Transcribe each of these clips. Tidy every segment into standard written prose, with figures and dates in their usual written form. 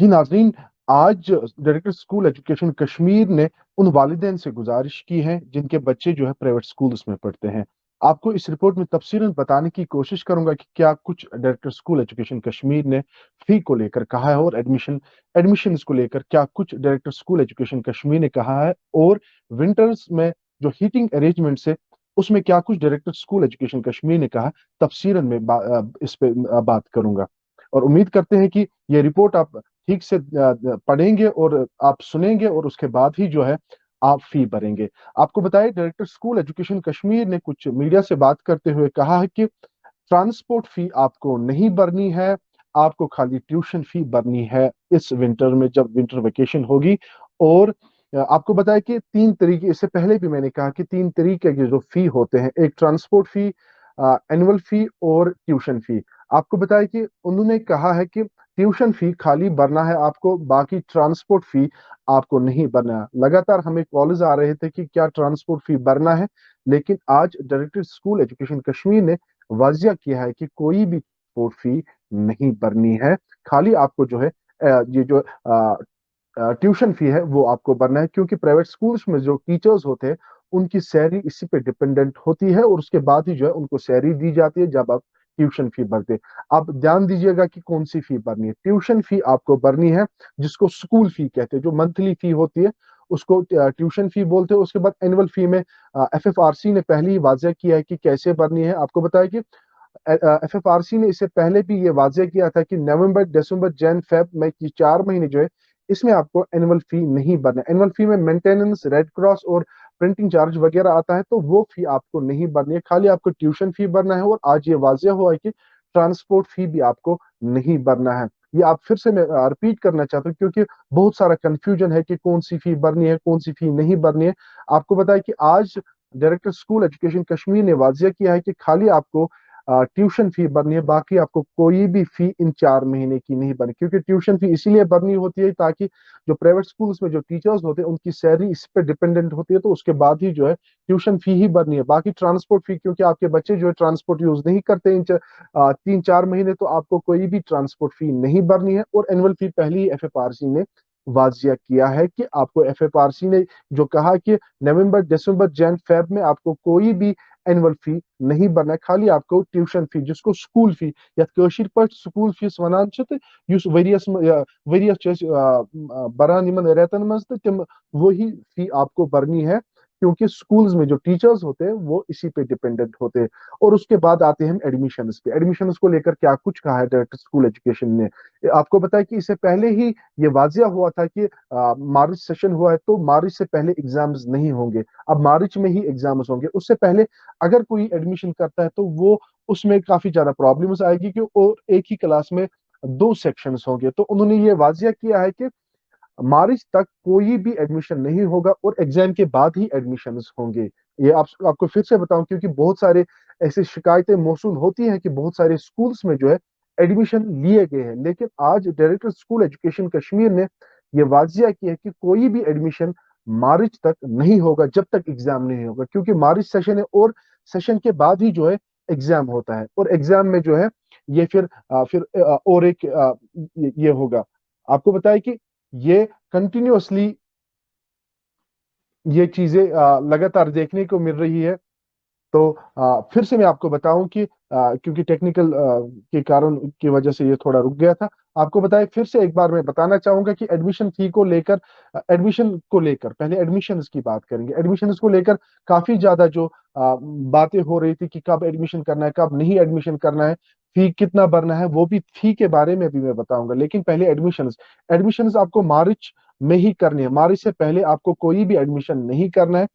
जी नाज़रीन, आज director school education Kashmir ने उन वालिदैन से गुज़ारिश की है जिनके बच्चे जो है प्राइवेट स्कूल्स में पढ़ते हैं। आपको इस रिपोर्ट में तफ़सीलन बताने की कोशिश करूँगा कि क्या कुछ डायरेक्टर स्कूल एजुकेशन कश्मीर ने फ़ी को लेकर कहा है और एडमिशन्स को लेकर क्या कुछ डायरेक्टर स्कूल एजुकेशन कश्मीर ने कहा है, और विंटर्स में जो हीटिंग अरेंजमेंट्स है, उसमें क्या कुछ डायरेक्टर स्कूल एजुकेशन कश्मीर ने कहा, तफ़सीलन में इस पे बात करूँगा। और उम्मीद करते हैं कि ये रिपोर्ट आप ठीक से पढ़ेंगे और आप सुनेंगे और उसके बाद ही जो है आप फी भरेंगे। आपको बताएं, डायरेक्टर स्कूल एजुकेशन कश्मीर ने कुछ मीडिया से बात करते हुए कहा है कि ट्रांसपोर्ट फी आपको नहीं भरनी है, आपको खाली ट्यूशन फी भरनी है इस विंटर में जब विंटर वेकेशन होगी। और आपको बताया कि तीन तरीके, इससे पहले भी मैंने कहा कि तीन तरीके के जो फी होते हैं, एक ट्रांसपोर्ट फी, एनुअल फी और ट्यूशन फी। आपको बताया कि उन्होंने कहा है कि ट्यूशन फी खाली भरना है आपको, बाकी ट्रांसपोर्ट फी आपको नहीं भरना है। लगातार हमें कॉल्स आ रहे थे कि क्या ट्रांसपोर्ट फी भरना है, लेकिन आज डायरेक्टर स्कूल एजुकेशन कश्मीर ने वाजिया किया है कि कोई भी ट्रांसपोर्ट फी नहीं भरनी है। खाली आपको जो है ये जो ट्यूशन फी है वो आपको भरना है, क्योंकि प्राइवेट स्कूल्स में जो टीचर्स होते हैं उनकी सैलरी इसी पे डिपेंडेंट होती है और उसके बाद ही जो है उनको सैलरी दी जाती है जब आप ट्यूशन फी भरते हैं। आप ध्यान दीजिएगा कि कौन सी फी भरनी है। ट्यूशन फी आपको भरनी है, जिसको स्कूल फी कहते हैं, जो मंथली फी होती है उसको ट्यूशन फी बोलते हैं। उसके बाद एनुअल फी में एफएफआरसी ने पहले ही वाजिया किया है कि कैसे भरनी है। आपको बताया कि एफएफआरसी ने इससे पहले भी ये वाजिया किया था कि नवंबर, दिसंबर, जन, फेब में ये 4 महीने जो है इसमें आपको एनुअल फी नहीं भरना। एनुअल फी में मेंटेनेंस, रेड क्रॉस और प्रिंटिंग चार्ज वगैरह आता है, तो वो फी आपको नहीं भरनी है, खाली आपको ट्यूशन फी भरना है। और आज ये वाजिया हुआ है कि ट्रांसपोर्ट फी भी आपको नहीं भरना है। ये आप फिर से मैं रिपीट करना चाहता हूँ, क्योंकि बहुत सारा कंफ्यूजन है कि कौन सी फी भरनी है, कौन सी फी नहीं भरनी है। आपको बताया कि आज डायरेक्टर स्कूल एजुकेशन कश्मीर ने वाजिया किया है कि खाली आपको ट्यूशन फी भरनी है, बाकी आपको कोई भी फी इन 4 महीने की नहीं भरनी, क्योंकि ट्यूशन फी इसीलिए भरनी होती है ताकि जो प्राइवेट स्कूल्स में जो टीचर्स होते हैं उनकी सैलरी इस पे डिपेंडेंट होती है, तो उसके बाद ही जो है ट्यूशन फी ही भरनी है। बाकी ट्रांसपोर्ट फी, क्योंकि आपके बच्चे जो है ट्रांसपोर्ट यूज नहीं करते इन 3-4 महीने, तो आपको कोई भी ट्रांसपोर्ट फी नहीं भरनी है। और एनुअल फी पहले ही एफएफआरसी ने वाजिया किया है कि आपको, एफएफआरसी ने जो कहा कि नवंबर, दिसंबर, जन, फेब में आपको कोई भी एनुअल फी नहीं भरना है, खाली आपको ट्यूशन फी, जिसको स्कूल फी या कशीर पर स्कूल फीस वनान छ, तो युस वरियस बरान यमन रेतन मज, तो तिम वही फी आपको भरनी है, क्योंकि स्कूल्स में जो टीचर्स होते हैं वो इसी पे डिपेंडेंट होते हैं। और उसके बाद आते हैं हम एडमिशन्स पे। एडमिशन्स को लेकर क्या कुछ कहा है डायरेक्टर स्कूल एजुकेशन ने। आपको बताया कि इससे पहले ही ये वाजिया हुआ था कि मार्च सेशन हुआ है तो मार्च से पहले एग्जाम्स नहीं होंगे, अब मार्च में ही एग्जाम्स होंगे। उससे पहले अगर कोई एडमिशन करता है तो वो उसमें काफी ज्यादा प्रॉब्लम्स आएगी कि और एक ही क्लास में दो सेक्शंस होंगे। तो उन्होंने ये वाजिया किया है कि मार्च तक कोई भी एडमिशन नहीं होगा और एग्जाम के बाद ही एडमिशन्स होंगे। ये आपको फिर से बताऊं, क्योंकि बहुत सारे ऐसी शिकायतें मौसूल होती हैं कि बहुत सारे स्कूल्स में जो है एडमिशन लिए गए हैं, लेकिन आज डायरेक्टर स्कूल एजुकेशन कश्मीर ने यह वाजिया किया है कि कोई भी एडमिशन मार्च तक नहीं होगा जब तक एग्जाम नहीं होगा, क्योंकि मार्च सेशन है और सेशन के बाद ही जो है एग्जाम होता है। और एग्जाम में जो है ये और एक ये होगा। आपको बताया कि ये कंटिन्यूअसली ये चीजें लगातार देखने को मिल रही है। तो फिर से मैं आपको बताऊं कि क्योंकि टेक्निकल के कारण की वजह से ये थोड़ा रुक गया था। आपको बताया, फिर से एक बार मैं बताना चाहूंगा कि एडमिशन फी को लेकर, एडमिशन को लेकर पहले एडमिशन्स की बात करेंगे। एडमिशन्स को लेकर काफी ज्यादा जो बातें हो रही थी कि कब एडमिशन करना है, कब नहीं एडमिशन करना है, फी कितना भरना है, वो भी फी के बारे में भी मैं बताऊंगा। लेकिन पहले एडमिशन्स, एडमिशन्स आपको मार्च में ही करनी है, मार्च से पहले आपको कोई भी एडमिशन नहीं करना है,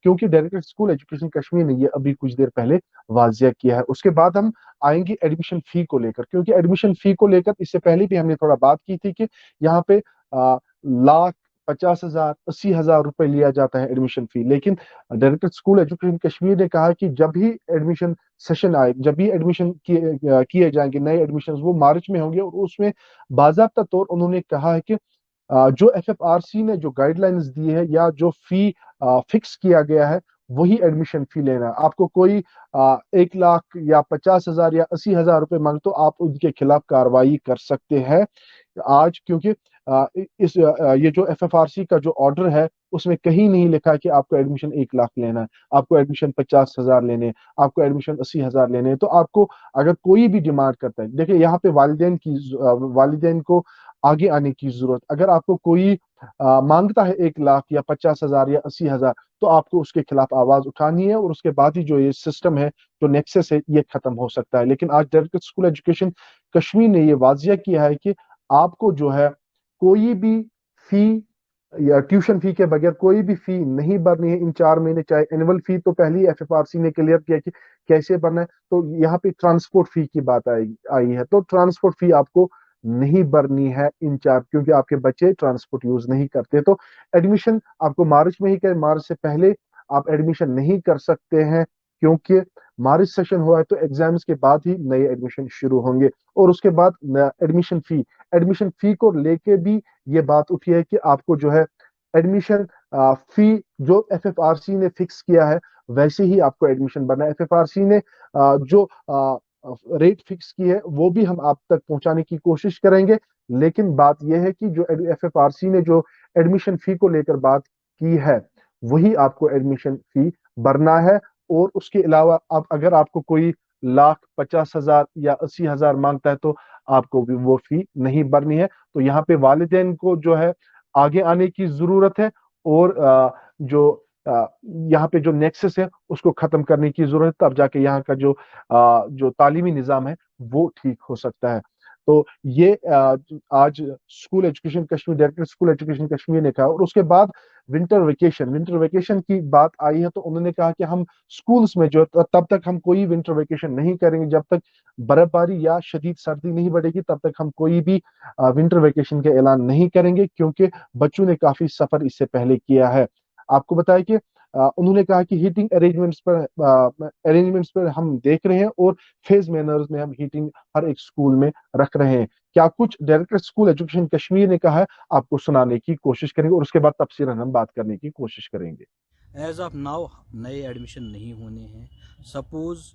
क्योंकि डायरेक्टर स्कूल एजुकेशन कश्मीर ने ये अभी कुछ देर पहले वाजिया किया है। उसके बाद हम आएंगे एडमिशन फी को लेकर, क्योंकि एडमिशन फी को लेकर इससे पहले भी हमने थोड़ा बात की थी कि यहाँ पे लाख, 50,000, 80,000 रुपए लिया जाता है एडमिशन फी। लेकिन डायरेक्टर स्कूल एजुकेशन कश्मीर ने कहा कि जब भी एडमिशन सेशन आए, जब भी एडमिशन किए जाएंगे नए एडमिशन, वो मार्च में होंगे। और उसमें बाजाब्ता तौर उन्होंने कहा है कि जो एफएफआरसी ने जो गाइडलाइंस दी है या जो फी फिक्स किया गया है, वही एडमिशन फी लेना है। आपको कोई 1 लाख या 50,000 या 80,000 रुपए मांगे तो आप उनके खिलाफ कार्रवाई कर सकते हैं आज, क्योंकि یہ جو FFRC کا جو آرڈر ہے اس میں کہیں نہیں لکھا کہ آپ کو ایڈمیشن 1 لاکھ لینا ہے، آپ کو ایڈمیشن 50,000 لینے، آپ کو ایڈمیشن 80,000 لینے. تو آپ کو اگر کوئی بھی ڈیمانڈ کرتا ہے، دیکھیں یہاں پہ والدین کو آگے آنے کی ضرورت. اگر آپ کو کوئی مانگتا ہے 1 لاکھ یا 50,000 یا 80,000، تو آپ کو اس کے خلاف آواز اٹھانی ہے، اور اس کے بعد ہی جو یہ سسٹم ہے، جو نیکسس ہے، یہ ختم ہو سکتا ہے. لیکن آج ڈائریکٹر اسکول ایجوکیشن کشمیر نے یہ واضح کیا ہے کہ آپ کو جو ہے کوئی بھی فی یا ٹیوشن فی کے بغیر کوئی بھی فی نہیں بھرنی ہے ان 4 مہینے. چاہے اینول فی تو پہلی FFRC نے کلیئر کیا کہ کیسے بھرنا ہے. تو یہاں پہ ٹرانسپورٹ فی کی بات آئی ہے، تو ٹرانسپورٹ فی آپ کو نہیں بھرنی ہے کیونکہ آپ کے بچے ٹرانسپورٹ یوز نہیں کرتے. تو ایڈمیشن آپ کو مارچ میں ہی کریں، مارچ سے پہلے آپ ایڈمیشن نہیں کر سکتے ہیں، کیونکہ مارچ سیشن ہوا ہے تو ایگزامز کے بعد ہی نئے ایڈمیشن شروع ہوں گے. اور اس کے بعد ایڈمیشن فی کو لے کے بھی یہ بات اٹھی ہے کہ آپ کو جو ہے ایڈمیشن فی جو FFRC نے فکس کیا ہے ویسے ہی آپ کو ایڈمیشن بننا ہے. FFRC نے جو ریٹ فکس کی ہے وہ بھی ہم آپ تک پہنچانے کی کوشش کریں گے. لیکن بات یہ ہے کہ جو FFRC نے جو ایڈمیشن فی کو لے کر بات کی ہے وہی آپ کو ایڈمیشن فی بھرنا ہے. اور اس کے علاوہ اگر آپ کو کوئی 1,50,000 یا 80,000 مانگتا ہے تو آپ کو بھی وہ فی نہیں بھرنی ہے. تو یہاں پہ والدین کو جو ہے آگے آنے کی ضرورت ہے، اور جو یہاں پہ جو نیکسس ہے اس کو ختم کرنے کی ضرورت ہے، تب جا کے یہاں کا جو تعلیمی نظام ہے وہ ٹھیک ہو سکتا ہے. تو یہ آج ڈائریکٹر اسکول ایجوکیشن کشمیر نے کہا. اور اس کے بعد ونٹر ویکیشن کی بات آئی ہے، تو انہوں نے کہا کہ ہم اسکولس میں جو تب تک ہم کوئی ونٹر ویکیشن نہیں کریں گے جب تک برف باری یا شدید سردی نہیں بڑھے گی، تب تک ہم کوئی بھی ونٹر ویکیشن کا اعلان نہیں کریں گے، کیونکہ بچوں نے کافی سفر اس سے پہلے کیا ہے. آپ کو بتایا کہ انہوں نے کہا کہ ہیٹنگ ارینجمنٹس پر ہم دیکھ رہے ہیں، اور فیز مینرز میں ہم ہیٹنگ ہر ایک اسکول میں رکھ رہے ہیں. کیا کچھ ڈائریکٹر اسکول ایجوکیشن کشمیر نے کہا ہے آپ کو سنانے کی کوشش کریں گے، اور اس کے بعد تفصیلاً ہم بات کرنے کی کوشش کریں گے. ایز آف ناؤ نئے ایڈمیشن نہیں ہونے ہیں. سپوز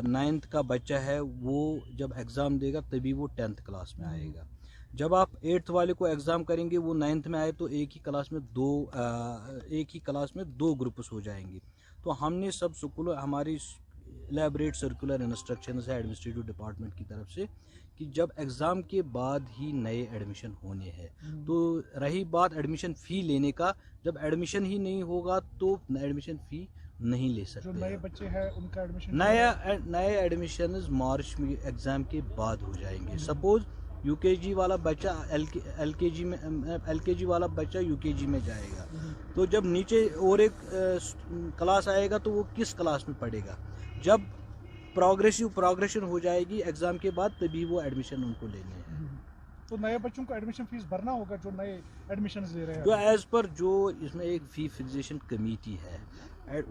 9th کا بچہ ہے، وہ جب ایگزام دے گا تبھی وہ 10th کلاس میں آئے گا. جب آپ 8th والے کو ایگزام کریں گے، وہ 9th میں آئے تو ایک ہی کلاس میں دو گروپس ہو جائیں گے. تو ہم نے سب اسکول ہماری الیبریٹ سرکولر انسٹرکشنز ہے ایڈمنسٹریٹو ڈپارٹمنٹ کی طرف سے کہ جب ایگزام کے بعد ہی نئے ایڈمیشن ہونے ہیں. تو رہی بات ایڈمیشن فی لینے کا، جب ایڈمیشن ہی نہیں ہوگا تو ایڈمیشن فی نہیں لے سکتے. جو نئے بچے ہیں ان کا ایڈمیشن نئے ایڈمیشنز مارچ میں ایگزام کے بعد ہو جائیں گے. سپوز یو کے جی والا بچہ ایل کے جی والا بچہ یو کے جی میں جائے گا، تو جب نیچے اور ایک کلاس آئے گا تو وہ کس کلاس میں پڑھے گا؟ جب پروگریشن ہو جائے گی ایگزام کے بعد تبھی وہ ایڈمیشن ان کو لینے ہیں. تو نئے بچوں کو ایڈمیشن فیس بھرنا ہوگا جو نئے ایڈمیشن لے رہے ہیں. جو ایز پر جو اس میں ایک فی فکسیشن کمیٹی ہے،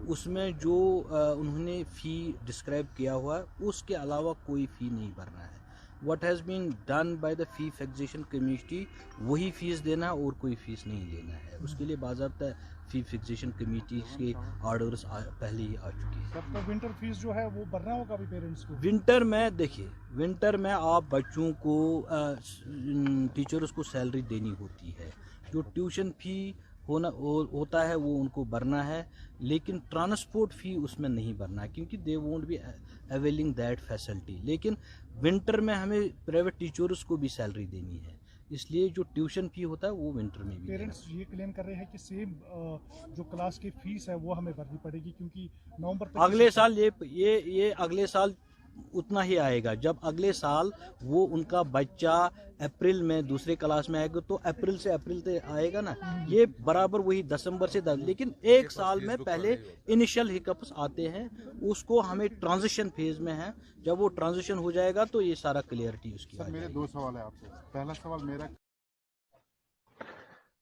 اس میں جو انہوں نے فی ڈسکرائب کیا ہوا ہے اس کے علاوہ کوئی فی نہیں بھرنا ہے. What has been done by the فی فکسیشن کمیٹی وہی فیس دینا ہے اور کوئی فیس نہیں لینا ہے. اس کے لیے باضابطہ فی فکسیشن کمیٹی کے آرڈرز پہلے ہی آ چکے ہیں. تو ونٹر فیس جو ہے وہ بھرنا ہوگا ابھی پیرنٹس کو. ونٹر میں آپ بچوں کو ٹیچرز کو سیلری دینی ہوتی ہے. جو ٹیوشن فی ہوتا ہے وہ ان کو بھرنا ہے، لیکن ٹرانسپورٹ فی اس میں نہیں بھرنا ہے کیونکہ they won't be availing that facility. لیکن ونٹر میں ہمیں پرائیویٹ ٹیچرز کو بھی سیلری دینی ہے، اس لیے جو ٹیوشن فی ہوتا ہے وہ ونٹر میں بھی. پیرنٹس یہ کلیم کر رہے ہیں کہ سیم جو کلاس کی فیس ہے وہ ہمیں بھرنی پڑے گی کیونکہ نومبر تک اگلے سال یہ اگلے سال اتنا ہی آئے گا. جب اگلے سال وہ ان کا بچہ اپریل میں دوسرے کلاس میں آئے گا تو اپریل سے آئے گا نا، یہ برابر وہی دسمبر سے لیکن ایک سال میں پہلے انیشل ہکپس آتے ہیں، اس کو ہمیں ٹرانزیشن فیز میں ہے. جب وہ ٹرانزیشن ہو جائے گا تو یہ سارا کلیئرٹی اس کی. میرے 2 سوال ہیں آپ سے. پہلا سوال میرا،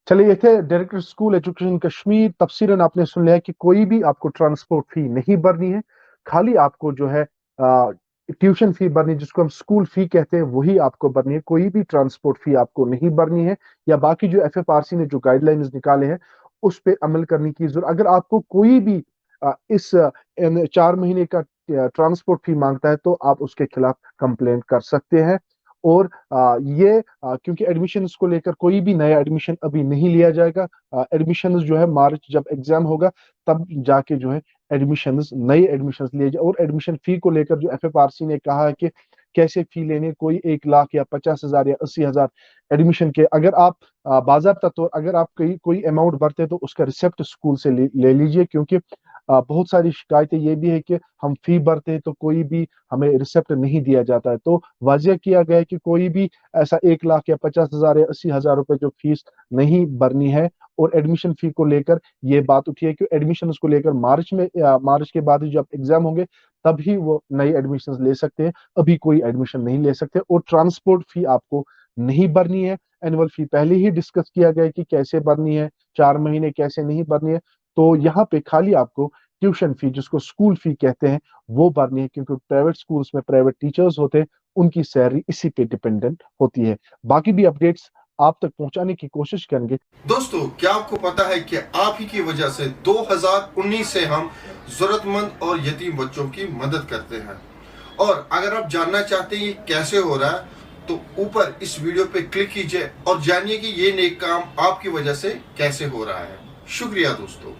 چلیے یہ تھے ڈائریکٹر اسکول ایجوکیشن کشمیر. تفصیلاً آپ نے سن لیا کہ کوئی بھی آپ کو ٹرانسپورٹ فی نہیں بھرنی ہے، خالی آپ کو جو ہے ٹیوشن فی بھرنی جس کو ہم اسکول فی کہتے ہیں وہی آپ کو بھرنی ہے. کوئی بھی ٹرانسپورٹ فی آپ کو نہیں بھرنی ہے، یا باقی جو FFRC نے جو گائیڈ لائنز نکالے ہیں اس پہ عمل کرنے کی ضرورت. اگر آپ کو کوئی بھی اس 4 مہینے کا ٹرانسپورٹ فی مانگتا ہے تو آپ اس کے خلاف کمپلین کر سکتے ہیں. اور یہ क्योंकि एडमिशन्स को लेकर कोई भी नया एडमिशन अभी नहीं लिया जाएगा। एडमिशन्स जो है मार्च जब एग्जाम होगा तब जाके जो है एडमिशन्स नए एडमिशन्स लिए जाए। और एडमिशन फी को लेकर जो एफएफआरसी ने कहा है कि कैसे फी लेने, कोई 1 लाख या 50,000 या 80,000 एडमिशन के, अगर आप बाज़ाब्ता तौर अगर आप कोई अमाउंट भरते हैं तो उसका रिसिप्ट स्कूल से ले लीजिए, क्योंकि बहुत सारी शिकायतें ये भी है कि हम फी भरते हैं तो कोई भी हमें रिसिप्ट नहीं दिया जाता है। तो वाजिया किया गया है कि कोई भी ऐसा 1 लाख या 50,000 या 80,000 रुपए जो फीस नहीं भरनी है। और एडमिशन फी को लेकर ये बात उठी है कि एडमिशन को लेकर मार्च के बाद जब एग्जाम होंगे तभी वो नई एडमिशन ले सकते हैं, अभी कोई एडमिशन नहीं ले सकते। और ट्रांसपोर्ट फी आपको नहीं भरनी है। एनुअल फी पहले ही डिस्कस किया गया है कि कैसे भरनी है, 4 महीने कैसे नहीं भरनी है। तो यहाँ पे खाली आपको ट्यूशन फी, जिसको स्कूल फी कहते हैं, वो भरनी है, क्योंकि प्राइवेट स्कूल्स में प्राइवेट टीचर्स होते हैं, उनकी सैलरी इसी पे डिपेंडेंट होती है। बाकी भी अपडेट्स आप तक पहुंचाने की कोशिश करेंगे। दोस्तों, क्या आपको पता है कि आप ही की वजह से 2019 से हम जरूरतमंद और यतीम बच्चों की मदद करते हैं। और अगर आप जानना चाहते हैं ये कैसे हो रहा है तो ऊपर इस वीडियो पे क्लिक कीजिए और जानिए कि ये नेक काम आपकी वजह से कैसे हो रहा है। शुक्रिया दोस्तों।